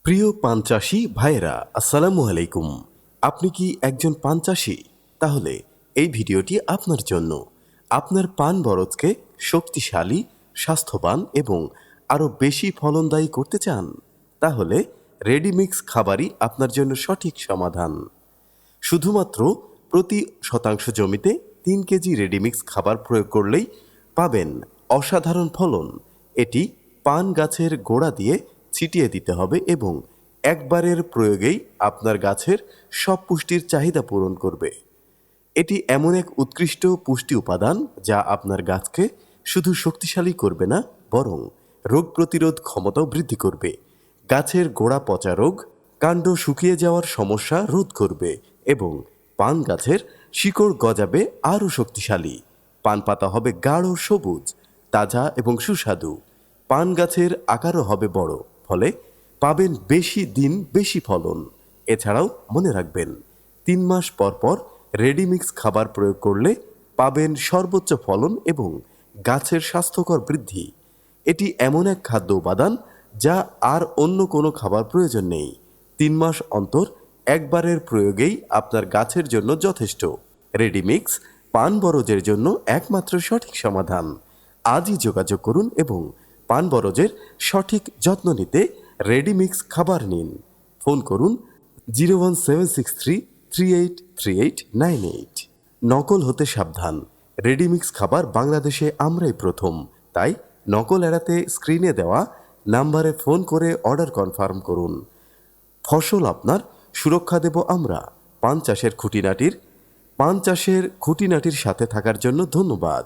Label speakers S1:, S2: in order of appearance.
S1: প্রিয় পান চাষি ভাইয়েরা, আসসালামু আলাইকুম। আপনি কি একজন পান চাষি? তাহলে এই ভিডিওটি আপনার জন্য। আপনার পান বরজকে শক্তিশালী, স্বাস্থ্যবান এবং আরও বেশি ফলনদায়ী করতে চান? তাহলে রেডিমিক্স খাবারই আপনার জন্য সঠিক সমাধান। শুধুমাত্র প্রতি শতাংশ জমিতে 3 কেজি রেডিমিক্স খাবার প্রয়োগ করলেই পাবেন অসাধারণ ফলন। এটি পান গাছের গোড়া দিয়ে ছিটিয়ে দিতে হবে এবং একবারের প্রয়োগেই আপনার গাছের সব পুষ্টির চাহিদা পূরণ করবে। এটি এমন এক উৎকৃষ্ট পুষ্টি উপাদান যা আপনার গাছকে শুধু শক্তিশালী করবে না, বরং রোগ প্রতিরোধ ক্ষমতাও বৃদ্ধি করবে। গাছের গোড়া পচা রোগ, কাণ্ড শুকিয়ে যাওয়ার সমস্যা রোধ করবে এবং পান গাছের শিকড় গজাবে আরও শক্তিশালী। পান পাতা হবে গাঢ় সবুজ, তাজা এবং সুস্বাদু। পান গাছের আকারও হবে বড়, ফলে পাবেন বেশি দিন বেশি ফলন। এছাড়াও মনে রাখবেন, 3 মাস পর পর রেডিমিক্স খাবার প্রয়োগ করলে পাবেন সর্বোচ্চ ফলন এবং গাছের স্বাস্থ্যকর বৃদ্ধি। এটি এমন এক খাদ্য উপাদান যা আর অন্য কোনো খাবার প্রয়োজন নেই। 3 মাস অন্তর একবারের প্রয়োগেই আপনার গাছের জন্য যথেষ্ট। রেডিমিক্স পান বরজের জন্য একমাত্র সঠিক সমাধান। আজই যোগাযোগ করুন এবং পান বরজের সঠিক যত্ন নিতে রেডিমিক্স খাবার নিন। ফোন করুন 01763383898। নকল হতে সাবধান। রেডিমিক্স খাবার বাংলাদেশে আমরাই প্রথম, তাই নকল এড়াতে স্ক্রিনে দেওয়া নাম্বারে ফোন করে অর্ডার কনফার্ম করুন। ফসল আপনার, সুরক্ষা দেব আমরা। পান চাষের খুঁটিনাটির সাথে থাকার জন্য ধন্যবাদ।